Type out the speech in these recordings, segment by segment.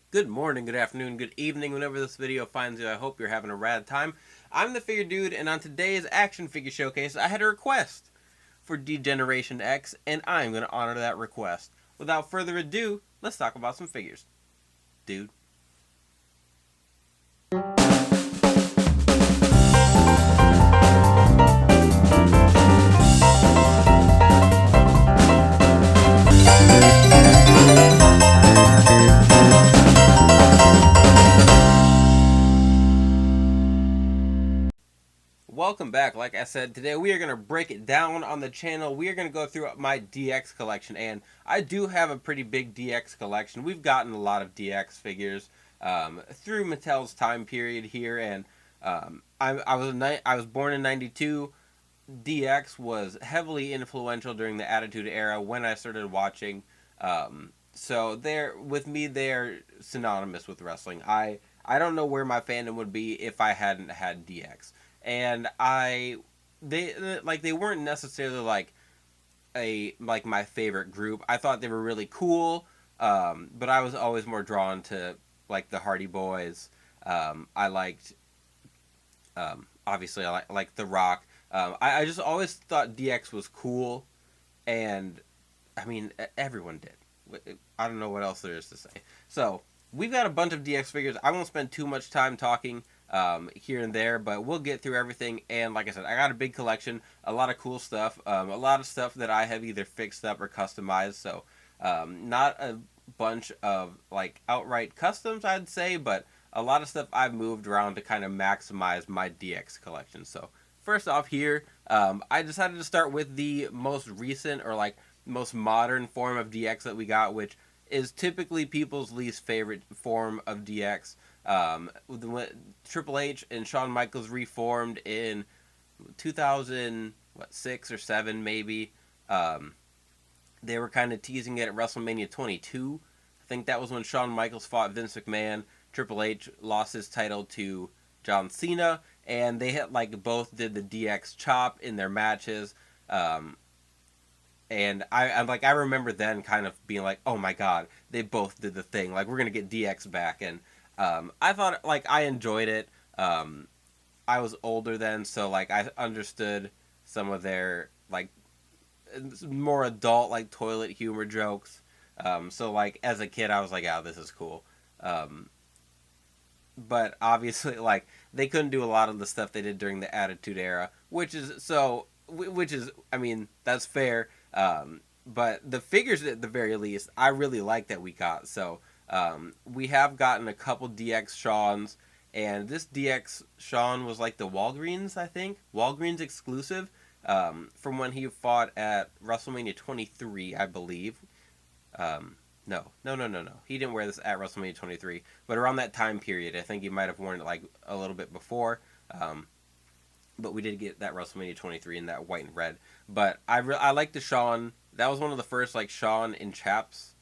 Good morning, good afternoon, good evening, whenever this video finds you. I hope you're having a rad time. I'm the Figure Dude, and on today's Action Figure Showcase, I had a request for Degeneration X, and I'm going to honor that request. Without further ado, let's talk about some figures. Dude. Welcome back. Like I said, today we are going to break it down on the channel. We are going to go through my DX collection, and I do have a pretty big DX collection. We've gotten a lot of DX figures through Mattel's time period here, and I was born in '92. DX was heavily influential during the Attitude Era when I started watching. So they're with me. They're synonymous with wrestling. I don't know where my fandom would be if I hadn't had DX. And they weren't necessarily like my favorite group. I thought they were really cool, but I was always more drawn to like the Hardy Boys. I liked obviously I like The Rock. I just always thought DX was cool, and I mean everyone did. I don't know what else there is to say. So we've got a bunch of DX figures. I won't spend too much time talking here and there, but we'll get through everything. And like I said, I got a big collection, a lot of cool stuff, a lot of stuff that I have either fixed up or customized. So not a bunch of like outright customs, I'd say, but a lot of stuff I've moved around to kind of maximize my DX collection. So first off here, I decided to start with the most recent or like most modern form of DX that we got, which is typically people's least favorite form of DX. Triple H and Shawn Michaels reformed in 2006 or 7 maybe. They were kind of teasing it at WrestleMania 22. I think that was when Shawn Michaels fought Vince McMahon. Triple H lost his title to John Cena, and they had like both did the DX chop in their matches. And I remember then kind of being like, oh my god, they both did the thing. Like we're gonna get DX back, and I thought like I enjoyed it. I was older then, so like I understood some of their like more adult like toilet humor jokes. So like as a kid, I was like, "Oh, this is cool." Um, but obviously, like they couldn't do a lot of the stuff they did during the Attitude Era, which is, I mean, that's fair. But the figures at the very least, I really like that we got. So we have gotten a couple DX Shawns, and this DX Shawn was like the Walgreens, I think, Walgreens exclusive from when he fought at WrestleMania 23, I believe. No. He didn't wear this at WrestleMania 23, but around that time period, I think he might have worn it like a little bit before. But we did get that WrestleMania 23 in that white and red. But I like the Shawn. That was one of the first like Shawn and Chaps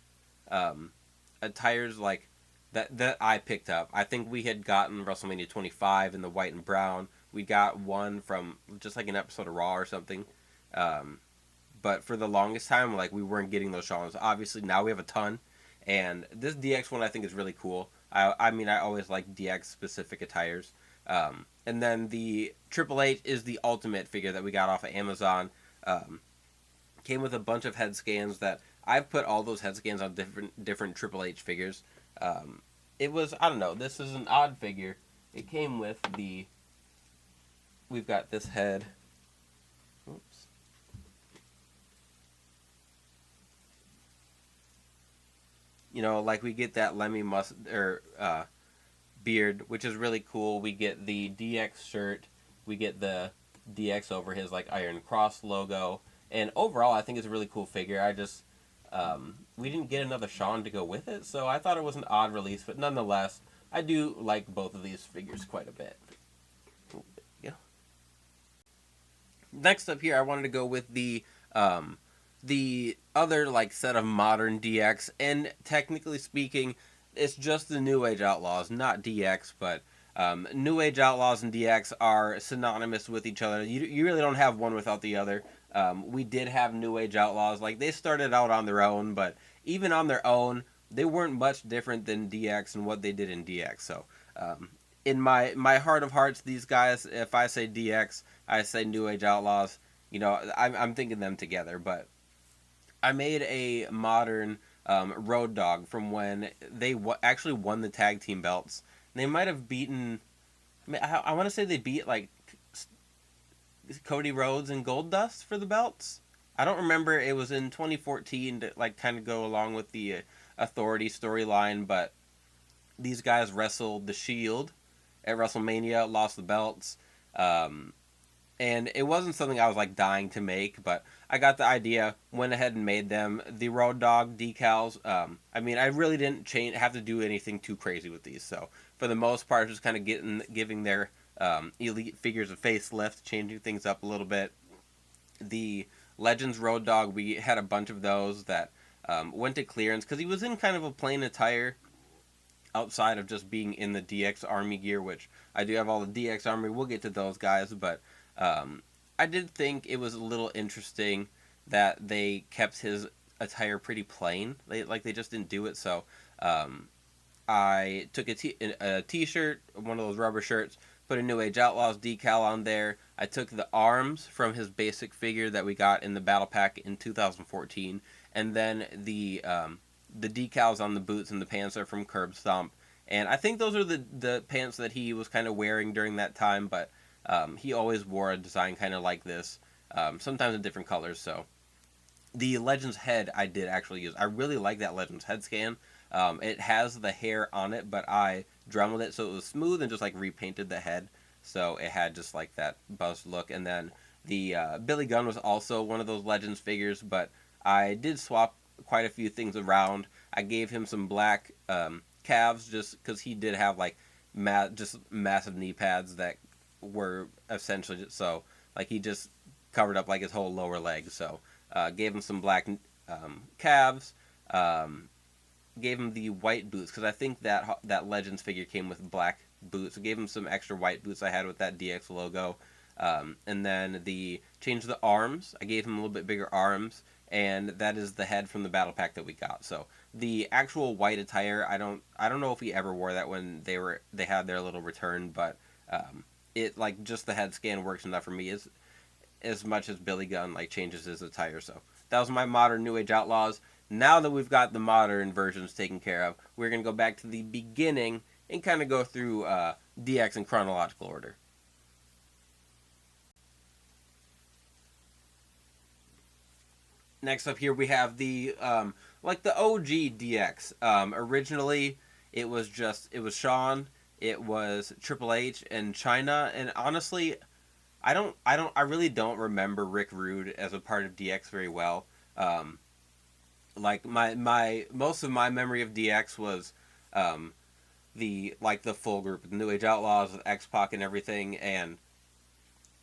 attires like that I picked up. I think we had gotten WrestleMania 25 in the white and brown. We got one from just like an episode of Raw or something. Um, but for the longest time, like we weren't getting those Shawns. Obviously, now we have a ton, and this DX one I think is really cool. I mean, I always like DX specific attires. And then the Triple H is the ultimate figure that we got off of Amazon. Came with a bunch of head scans that I've put all those head scans on different Triple H figures. It was, I don't know. This is an odd figure. It came with the. We've got this head. Oops. You know, like we get that Lemmy beard, which is really cool. We get the DX shirt. We get the DX over his like Iron Cross logo. And overall, I think it's a really cool figure. I just we didn't get another Shawn to go with it, so I thought it was an odd release. But nonetheless, I do like both of these figures quite a bit. Yeah. Next up here, I wanted to go with the other like set of modern DX, and technically speaking, it's just the New Age Outlaws, not DX, but New Age Outlaws and DX are synonymous with each other. You really don't have one without the other. We did have New Age Outlaws, like they started out on their own, but even on their own, they weren't much different than DX and what they did in DX. So in my heart of hearts, these guys, if I say DX, I say New Age Outlaws. You know, I'm thinking them together. But I made a modern Road Dog from when they actually won the tag team belts. They might have beaten. I want to say they beat like Cody Rhodes and Goldust for the belts. I don't remember. It was in 2014 to like kind of go along with the Authority storyline, but these guys wrestled the Shield at WrestleMania, lost the belts, um, and it wasn't something I was like dying to make, but I got the idea, went ahead and made them the Road Dog decals. I mean, I really didn't have to do anything too crazy with these, so for the most part, just kind of giving their elite figures a facelift, changing things up a little bit. The Legends Road Dog, we had a bunch of those that went to clearance because he was in kind of a plain attire outside of just being in the DX Army gear, which I do have all the DX Army. We'll get to those guys, but I did think it was a little interesting that they kept his attire pretty plain. They just didn't do it. So I took a t-shirt, one of those rubber shirts, put a New Age Outlaws decal on there. I took the arms from his basic figure that we got in the battle pack in 2014, and then the decals on the boots and the pants are from Curb Stomp. And I think those are the pants that he was kind of wearing during that time, but he always wore a design kind of like this, sometimes in different colors. So the Legends head I did actually use. I really like that Legends head scan. It has the hair on it, but I Dremeled it so it was smooth and just like repainted the head. So it had just like that buzzed look. And then the Billy Gunn was also one of those Legends figures, but I did swap quite a few things around. I gave him some black calves just because he did have like just massive knee pads that were essentially so like he just covered up like his whole lower leg. So gave him some black calves. Gave him the white boots because I think that Legends figure came with black boots. So gave him some extra white boots I had with that DX logo. And then changed the arms. I gave him a little bit bigger arms, and that is the head from the battle pack that we got. So the actual white attire, I don't know if he ever wore that when they had their little return, but it like just the head scan works enough for me as much as Billy Gunn like changes his attire. So that was my modern New Age Outlaws. Now that we've got the modern versions taken care of, we're going to go back to the beginning and kind of go through DX in chronological order. Next up here we have the the OG DX. Originally it was Shawn, it was Triple H and China, and honestly I really don't remember Rick Rude as a part of DX very well. Like my most of my memory of DX was the full group, the New Age Outlaws with X Pac and everything, and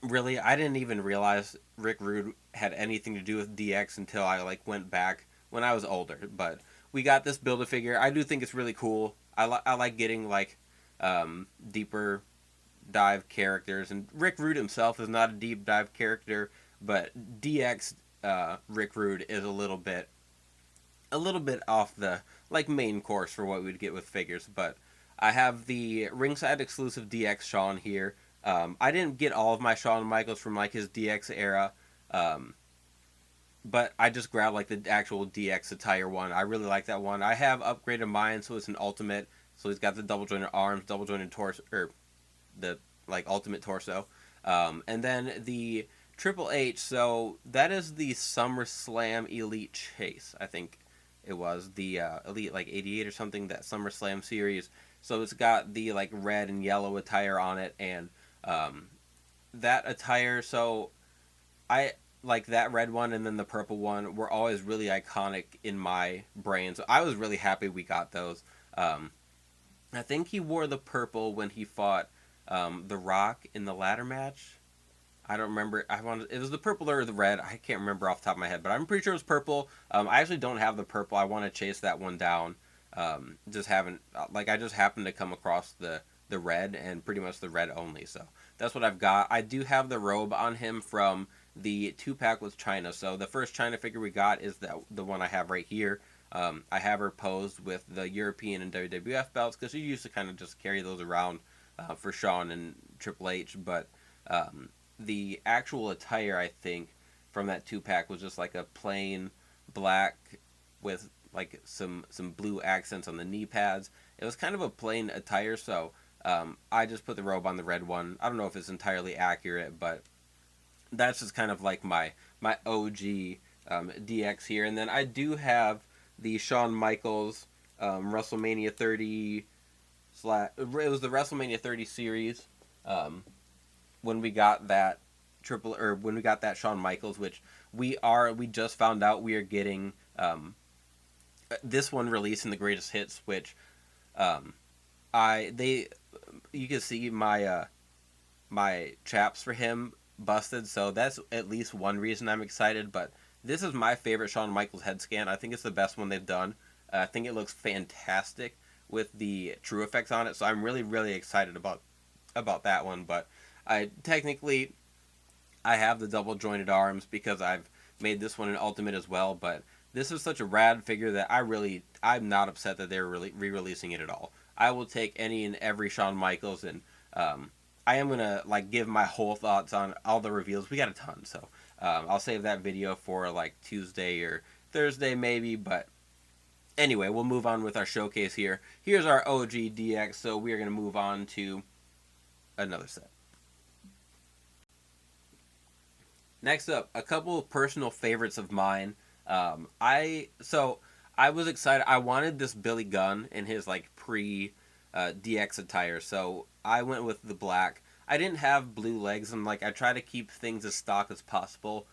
really I didn't even realize Rick Rude had anything to do with DX until I like went back when I was older. But we got this Build a Figure. I do think it's really cool. I like getting like deeper dive characters, and Rick Rude himself is not a deep dive character, but DX Rick Rude is a little bit off the like main course for what we'd get with figures. But I have the ringside exclusive DX Shawn here. I didn't get all of my Shawn Michaels from like his DX era, but I just grabbed like the actual DX attire one. I really like that one. I have upgraded mine so it's an ultimate. So he's got the double jointed arms, double jointed torso, or the like ultimate torso, and then the Triple H. So that is the SummerSlam Elite Chase. I think it was the Elite like 88 or something, that SummerSlam series. So it's got the like red and yellow attire on it, and that attire. So I like that red one and then the purple one were always really iconic in my brain. So I was really happy we got those. I think he wore the purple when he fought The Rock in the ladder match. I don't remember. It was the purple or the red. I can't remember off the top of my head, but I'm pretty sure it was purple. I actually don't have the purple. I want to chase that one down. Just haven't I just happened to come across the red and pretty much the red only. So that's what I've got. I do have the robe on him from the 2-pack with China. So the first China figure we got is the one I have right here. I have her posed with the European and WWF belts because she used to kind of just carry those around for Shawn and Triple H. But the actual attire, I think, from that 2-pack was just like a plain black with like some blue accents on the knee pads. It was kind of a plain attire, so I just put the robe on the red one. I don't know if it's entirely accurate, but that's just kind of like my OG DX here. And then I do have the Shawn Michaels WrestleMania 30 it was the WrestleMania 30 series when we got that when we got that Shawn Michaels, which we just found out we are getting this one released in the greatest hits, which you can see my chaps for him busted, so that's at least one reason I'm excited. But this is my favorite Shawn Michaels head scan. I think it's the best one they've done. I think it looks fantastic with the true effects on it, so I'm really, really excited about that one. But I have the double jointed arms because I've made this one an ultimate as well. But this is such a rad figure that I'm not upset that they're re-releasing it at all. I will take any and every Shawn Michaels, and I am gonna like give my whole thoughts on all the reveals. We got a ton, so I'll save that video for like Tuesday or Thursday maybe. But anyway, we'll move on with our showcase here. Here's our OG DX, so we are gonna move on to another set. Next up, a couple of personal favorites of mine. I was excited. I wanted this Billy Gunn in his like pre DX attire, so I went with the black. I didn't have blue legs, and like I try to keep things as stock as possible,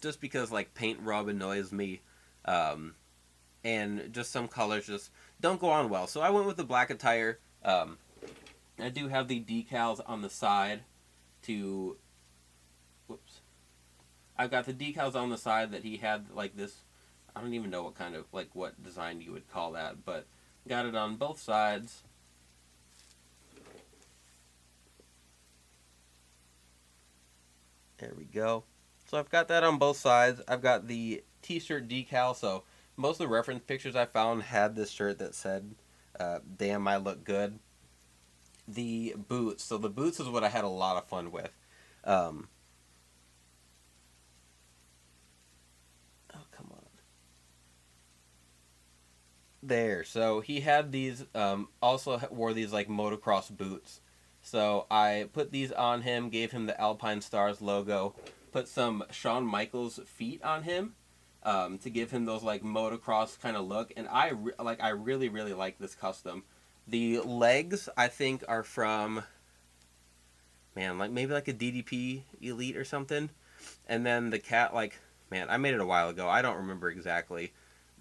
just because like paint rub annoys me, and just some colors just don't go on well. So I went with the black attire. I do have the decals on the side to. Whoops. I've got the decals on the side that he had like this. I don't even know what kind of like what design you would call that, but got it on both sides. There we go. So I've got that on both sides. I've got the t-shirt decal, so most of the reference pictures I found had this shirt that said, damn, I look good. The boots. So the boots is what I had a lot of fun with. Oh, come on. There. So he had these, also wore these like motocross boots. So I put these on him, gave him the Alpine Stars logo, put some Shawn Michaels feet on him to give him those like motocross kind of look, and I really really like this custom. The legs I think are from like maybe like a DDP Elite or something, and then the cat I made it a while ago. I don't remember exactly,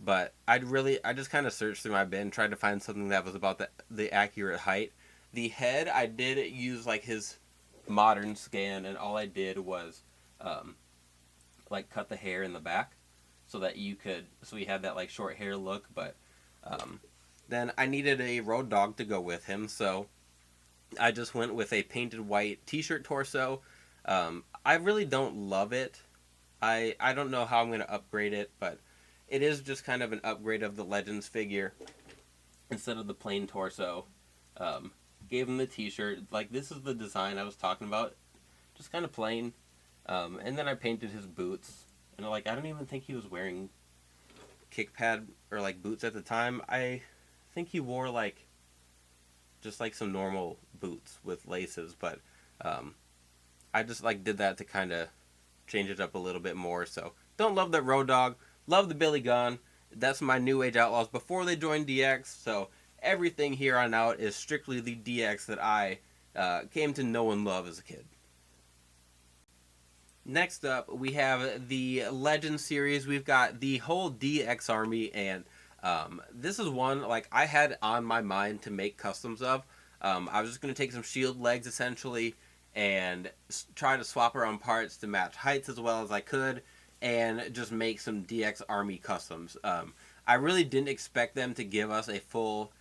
but I just kind of searched through my bin, tried to find something that was about the accurate height. The head, I did use like his modern scan, and all I did was cut the hair in the back so he had that like short hair look. But then I needed a road dog to go with him, so I just went with a painted white t-shirt torso. I really don't love it. I don't know how I'm going to upgrade it, but it is just kind of an upgrade of the Legends figure instead of the plain torso. Gave him the t-shirt. Like, this is the design I was talking about. Just kind of plain. And then I painted his boots. And, I don't even think he was wearing kick pad or, boots at the time. I think he wore, just, some normal boots with laces. But I just, did that to kind of change it up a little bit more. So, don't love that Road Dogg. Love the Billy Gunn. That's my new Age Outlaws before they joined DX. So, everything here on out is strictly the DX that I came to know and love as a kid. Next up, we have the Legend series. We've got the whole DX army, and this is one I had on my mind to make customs of. I was just going to take some Shield legs, essentially, and try to swap around parts to match heights as well as I could, and just make some DX army customs. I really didn't expect them to give us a full...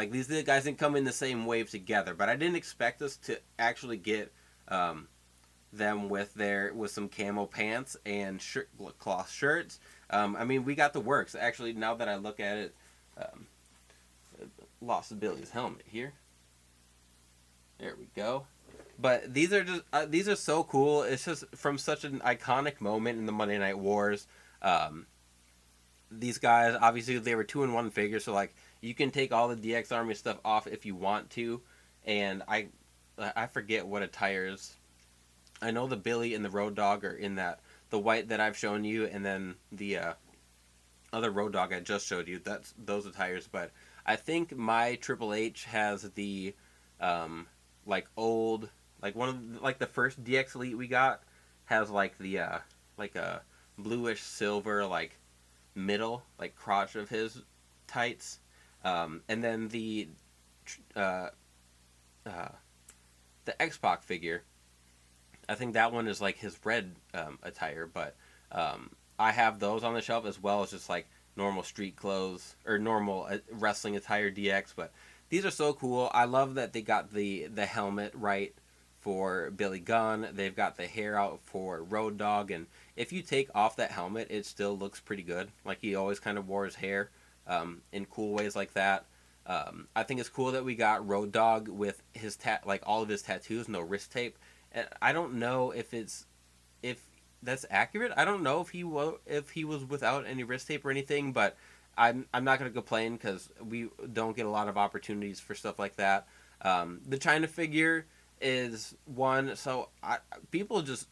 these guys didn't come in the same wave together, but I didn't expect us to actually get them with some camo pants and cloth shirts. I mean, we got the works. Actually, now that I look at it, um, lost Billy's helmet here. There we go. But these are so cool. It's just from such an iconic moment in the Monday Night Wars. Um, these guys obviously they were 2-in-1 figures, so like you can take all the DX Army stuff off if you want to. And I forget what attires. I know the Billy and the Road Dog are in that the white that I've shown you, and then the other Road Dog I just showed you. That's those attires. But I think my Triple H has the um, like old like one of the, like the first DX Elite we got has like the like a bluish silver like middle like crotch of his tights, and then uh, uh, the X Pac figure. I think that one is like his red attire, but I have those on the shelf as well as just like normal street clothes or normal wrestling attire DX. But these are so cool. I love that they got the helmet right for Billy Gunn. They've got the hair out for Road Dog, and if you take off that helmet, it still looks pretty good. Like he always kind of wore his hair in cool ways like that. I think it's cool that we got Road Dog with his like all of his tattoos, no wrist tape. And I don't know if that's accurate. I don't know if he was without any wrist tape or anything, but I'm not gonna complain because we don't get a lot of opportunities for stuff like that. The China figure is one, so people just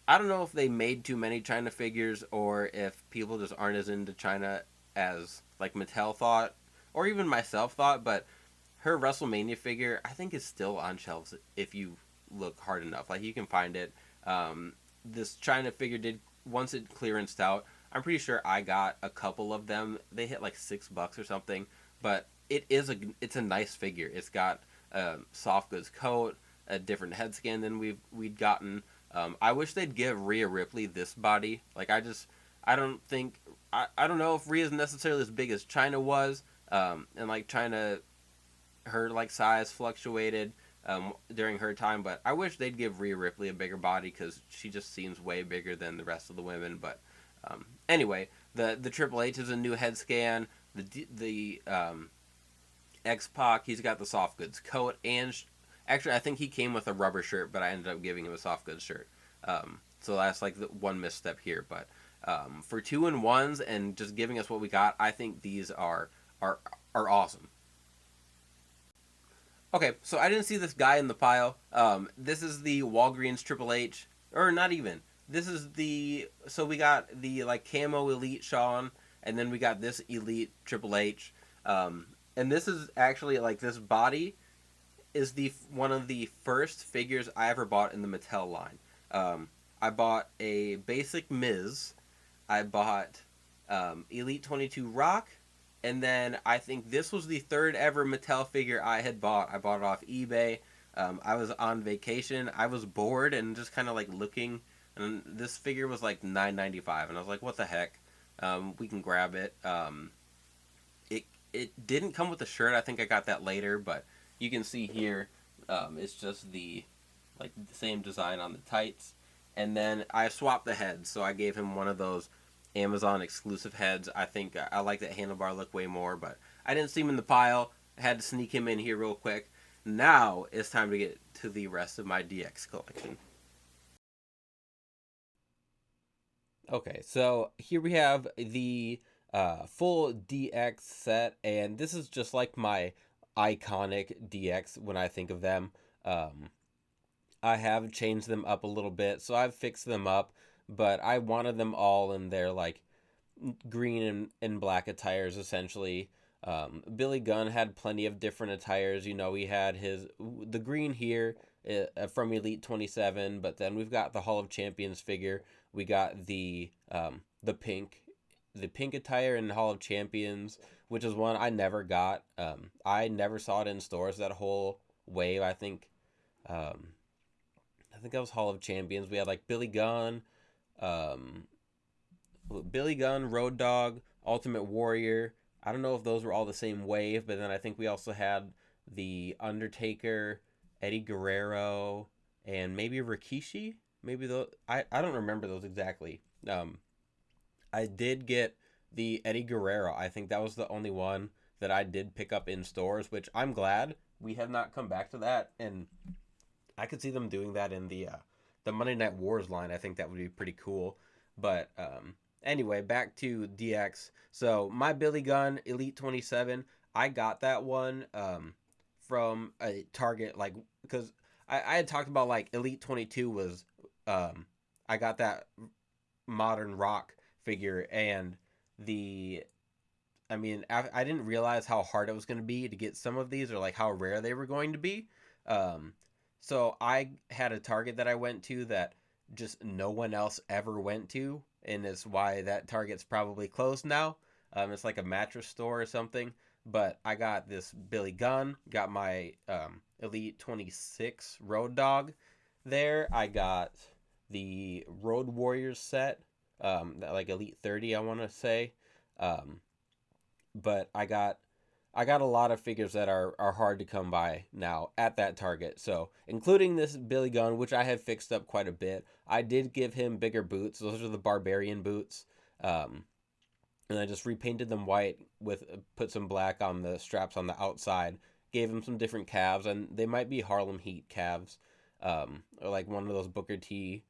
I don't know if they made too many China figures or if people just aren't as into China as like Mattel thought or even myself thought, but her WrestleMania figure I think is still on shelves if you look hard enough. Like you can find it. This China figure did once it clearanced out. I'm pretty sure I got a couple of them. They hit like $6 or something, but it's a nice figure. It's got soft goods coat, a different head scan than we'd gotten. I wish they'd give Rhea Ripley this body. Like I don't think I don't know if Rhea's necessarily as big as China was. And like China her like size fluctuated during her time, but I wish they'd give Rhea Ripley a bigger body because she just seems way bigger than the rest of the women. But anyway, the Triple H is a new head scan. The X Pac, he's got the soft goods coat, and actually I think he came with a rubber shirt, but I ended up giving him a soft goods shirt. So that's like the one misstep here, but for 2-in-1s and just giving us what we got, I think these are awesome. Okay, so I didn't see this guy in the pile. This is the Walgreens Triple H, or not even. This is the so we got the like camo Elite Shawn, and then we got this Elite Triple H, and this is actually like this body is the one of the first figures I ever bought in the Mattel line. I bought a basic Miz. I bought Elite 22 Rock, and then I think this was the third ever Mattel figure I had bought. I bought it off eBay. I was on vacation. I was bored and just kind of like looking, and this figure was like $9.95, and I was like, "What the heck? We can grab it." It didn't come with a shirt. I think I got that later, but you can see here, it's just the like the same design on the tights, and then I swapped the heads. So I gave him one of those Amazon exclusive heads. I think I like that handlebar look way more, but I didn't see him in the pile. I had to sneak him in here real quick. Now it's time to get to the rest of my DX collection. Okay, so here we have the full DX set, and this is just like my iconic DX when I think of them. Um, I have changed them up a little bit, so I've fixed them up, but I wanted them all in their like green and black attires essentially. Billy Gunn had plenty of different attires. You know, he had the green here from Elite 27, but then we've got the Hall of Champions figure. We got the pink attire in Hall of Champions, which is one I never got. I never saw it in stores that whole wave. Um, I think that was Hall of Champions. We had like um, Billy Gunn, Road Dog, Ultimate Warrior. I don't know if those were all the same wave, but then I think we also had the Undertaker, Eddie Guerrero, and maybe Rikishi. Maybe those. I don't remember those exactly. I did get the Eddie Guerrero. I think that was the only one that I did pick up in stores, which I'm glad we have not come back to that. And I could see them doing that in the Monday Night Wars line. I think that would be pretty cool. But anyway, back to DX. So my Billy Gunn Elite 27, I got that one from a Target, like because I had talked about like Elite 22 was I got that modern rock figure, and the I mean, I didn't realize how hard it was going to be to get some of these, or like how rare they were going to be. Um, so I had a Target that I went to that just no one else ever went to, and it's why that Target's probably closed now. It's like a mattress store or something. But I got this Billy Gunn, got my Elite 26 Road Dog there. I got the Road Warriors set, like Elite 30, I want to say. Um, but I got a lot of figures that are hard to come by now at that Target. So, including this Billy Gunn, which I have fixed up quite a bit. I did give him bigger boots. Those are the Barbarian boots. And I just repainted them white with put some black on the straps on the outside. Gave him some different calves, and they might be Harlem Heat calves, or like one of those Booker T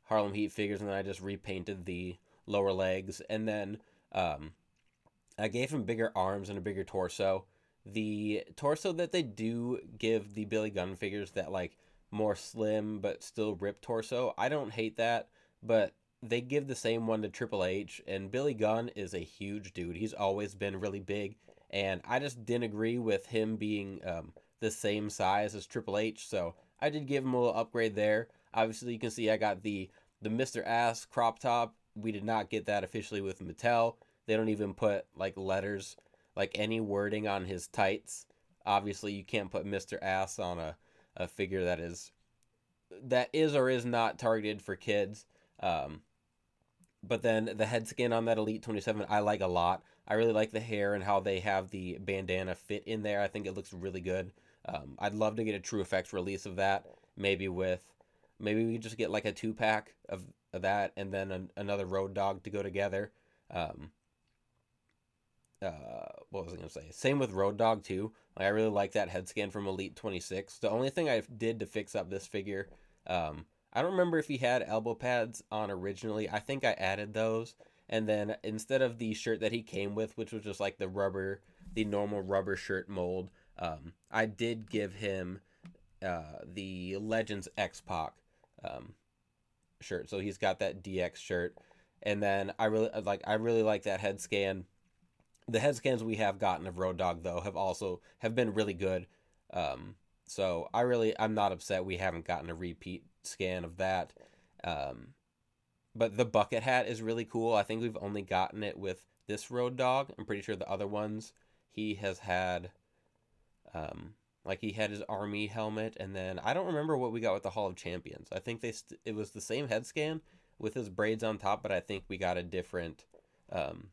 Harlem Heat figures. And then I just repainted the lower legs, and then I gave him bigger arms and a bigger torso. The torso that they do give the Billy Gunn figures, that like more slim but still ripped torso, I don't hate that, but they give the same one to Triple H, and Billy Gunn is a huge dude. He's always been really big, and I just didn't agree with him being the same size as Triple H, so I did give him a little upgrade there. Obviously, you can see I got the Mr. Ass crop top. We did not get that officially with Mattel. They don't even put like letters, like any wording on his tights. Obviously, you can't put Mr. Ass on a figure that is or is not targeted for kids. Um, but then the head scan on that Elite 27, I like a lot. I really like the hair and how they have the bandana fit in there. I think it looks really good. I'd love to get a True Effects release of that. Maybe we just get like a 2-pack of that, and then another Road Dog to go together. Um, what was I gonna say? Same with Road Dog too. Like, I really like that head scan from Elite 26. The only thing I did to fix up this figure, I don't remember if he had elbow pads on originally. I think I added those, and then instead of the shirt that he came with, which was just like the normal rubber shirt mold, I did give him the Legends X Pac shirt. So he's got that DX shirt, and then I really like that head scan. The head scans we have gotten of Road Dog though have been really good. So I'm not upset we haven't gotten a repeat scan of that. Um, but the bucket hat is really cool. I think we've only gotten it with this Road Dog. I'm pretty sure the other ones he has had, like he had his army helmet, and then I don't remember what we got with the Hall of Champions. I think it was the same head scan with his braids on top, but I think we got um,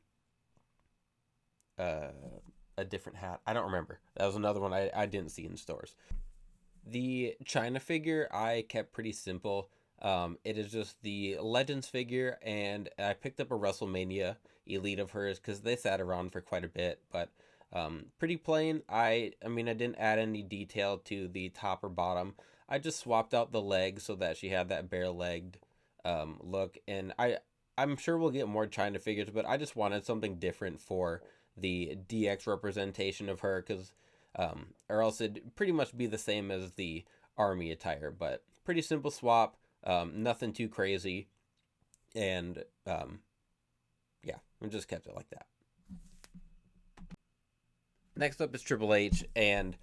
uh, a different hat. I don't remember. That was another one I didn't see in stores. The China figure I kept pretty simple. It is just the Legends figure, and I picked up a WrestleMania Elite of hers because they sat around for quite a bit, but pretty plain. I mean, I didn't add any detail to the top or bottom. I just swapped out the legs so that she had that bare legged look, and I'm sure we'll get more China figures, but I just wanted something different for the DX representation of her, because or else it'd pretty much be the same as the army attire. But pretty simple swap, nothing too crazy, and yeah, we just kept it like that. Next up is Triple H, and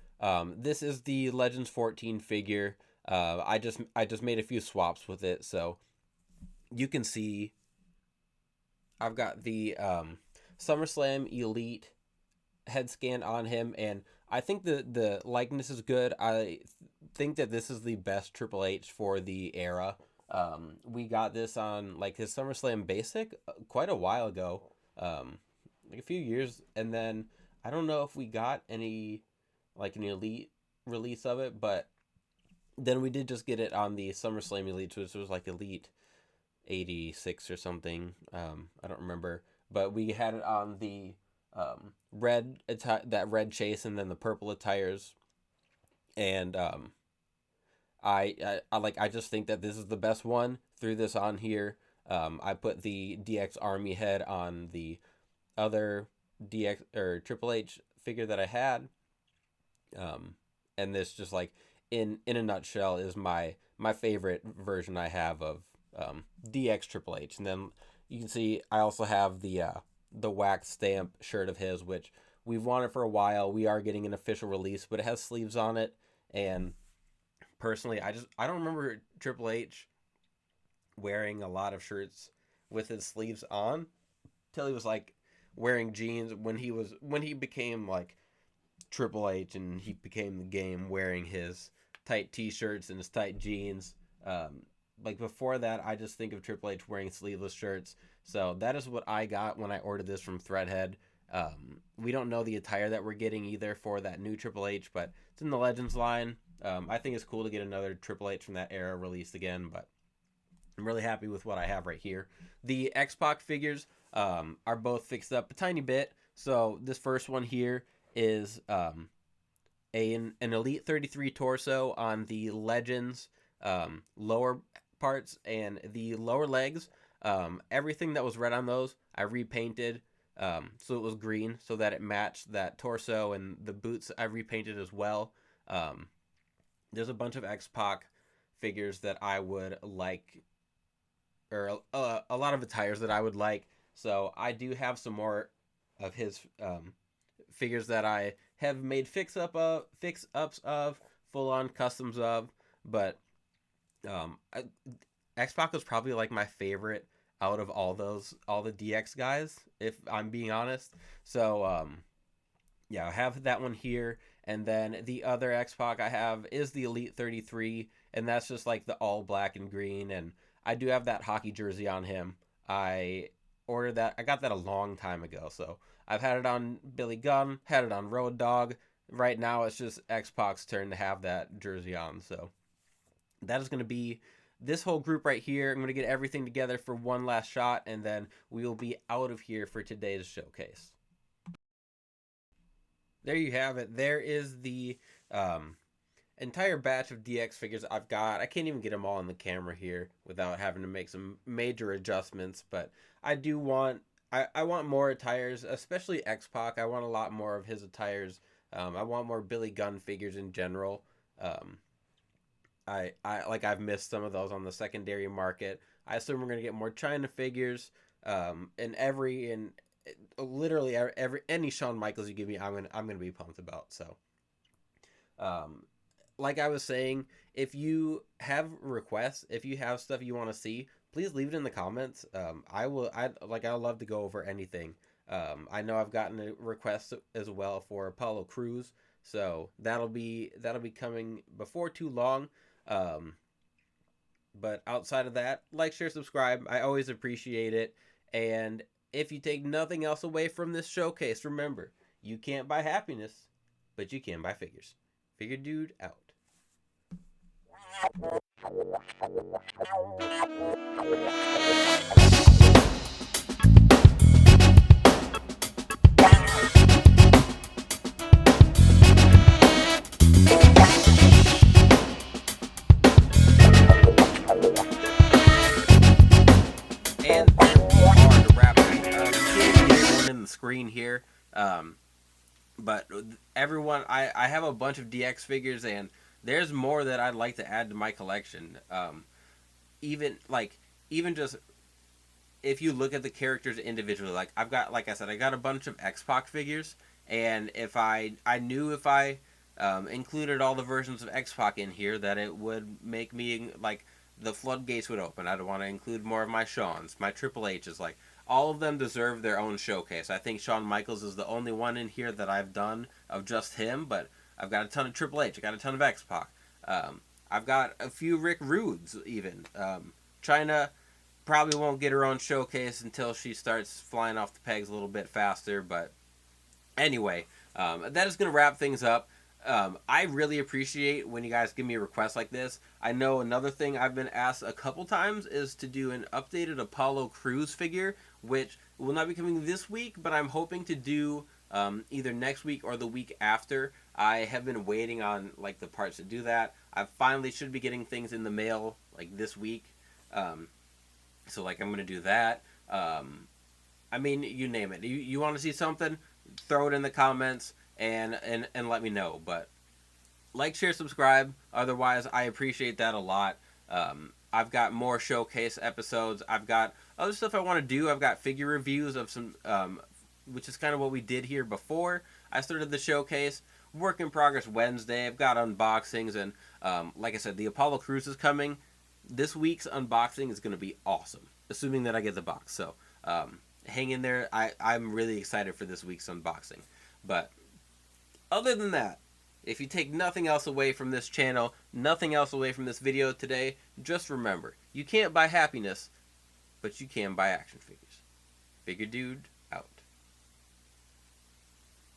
this is the Legends 14 figure. I just made a few swaps with it, so you can see I've got the SummerSlam Elite head scan on him, and I think the likeness is good. I think that this is the best Triple H for the era. We got this on like his SummerSlam Basic quite a while ago, like a few years, and then I don't know if we got any like an Elite release of it, but then we did just get it on the SummerSlam Elite, which was like Elite. '86 or something. I don't remember, but we had it on the that red chase, and then the purple attires, and I just think that this is the best one. Threw this on here. I put the DX Army head on the other DX or Triple H figure that I had, and this just like in a nutshell is my favorite version I have of DX Triple H. And then you can see I also have the wax stamp shirt of his, which we've wanted for a while. We are getting an official release, but it has sleeves on it. And personally, I don't remember Triple H wearing a lot of shirts with his sleeves on till he was like wearing jeans when he became like Triple H and he became the game wearing his tight t-shirts and his tight jeans. Like before that, I just think of Triple H wearing sleeveless shirts. So that is what I got when I ordered this from Threadhead. We don't know the attire that we're getting either for that new Triple H, but it's in the Legends line. I think it's cool to get another Triple H from that era released again, but I'm really happy with what I have right here. The X-Pac figures are both fixed up a tiny bit. So this first one here is an Elite 33 torso on the Legends lower parts and the lower legs. Everything that was red on those, I repainted so it was green so that it matched that torso, and the boots I repainted as well. There's a bunch of X-Pac figures that I would like, or a lot of attires that I would like. So I do have some more of his figures that I have made fix ups of, full on customs of, but X-Pac was probably like my favorite out of all the DX guys, if I'm being honest. So yeah, I have that one here, and then the other X-Pac I have is the Elite 33, and that's just like the all black and green, and I do have that hockey jersey on him. I ordered that. I got that a long time ago, so I've had it on Billy Gunn, had it on Road Dogg. Right now, it's just X-Pac's turn to have that jersey on. So that is going to be this whole group right here. I'm going to get everything together for one last shot, and then we will be out of here for today's showcase. There you have it. There is the entire batch of DX figures I've got. I can't even get them all on the camera here without having to make some major adjustments, but I do want I want more attires, especially X-Pac. I want a lot more of his attires. I want more Billy Gunn figures in general. I've missed some of those on the secondary market. I assume we're gonna get more China figures. And literally every any Shawn Michaels you give me, I'm gonna be pumped about. So, like I was saying, if you have requests, if you have stuff you want to see, please leave it in the comments. I love to go over anything. I know I've gotten a request as well for Apollo Crews, so that'll be coming before too long. But outside of that, like, share, subscribe. I always appreciate it. And if you take nothing else away from this showcase, remember, you can't buy happiness, but you can buy figures. Figure Dude out. And there we are to wrap it. You can't see everyone in the screen here. But everyone, I have a bunch of DX figures, and there's more that I'd like to add to my collection. Even just if you look at the characters individually, like like I said, I got a bunch of X-Pac figures, and if I knew if I included all the versions of X-Pac in here, that it would make me like the floodgates would open. I'd want to include more of my Shawns, my Triple H's, like all of them deserve their own showcase. I think Shawn Michaels is the only one in here that I've done of just him, but I've got a ton of Triple H. I got a ton of X-Pac. I've got a few Rick Rudes even. China probably won't get her own showcase until she starts flying off the pegs a little bit faster, but anyway, that is going to wrap things up. I really appreciate when you guys give me requests like this. I know another thing I've been asked a couple times is to do an updated Apollo Crews figure, which will not be coming this week, but I'm hoping to do either next week or the week after. I have been waiting on like the parts to do that. I finally should be getting things in the mail like this week, um, so like I'm gonna do that. I mean, you name it. You want to see something? Throw it in the comments and let me know. But like, share, subscribe. Otherwise, I appreciate that a lot. I've got more showcase episodes. I've got other stuff I want to do. I've got figure reviews of some, which is kind of what we did here before I started the showcase. Work in progress Wednesday. I've got unboxings, and like I said, the Apollo Cruise is coming. This week's unboxing is going to be awesome, assuming that I get the box. So hang in there. I'm really excited for this week's unboxing. But other than that, if you take nothing else away from this channel, nothing else away from this video today, just remember, you can't buy happiness, but you can buy action figures. Figure dude.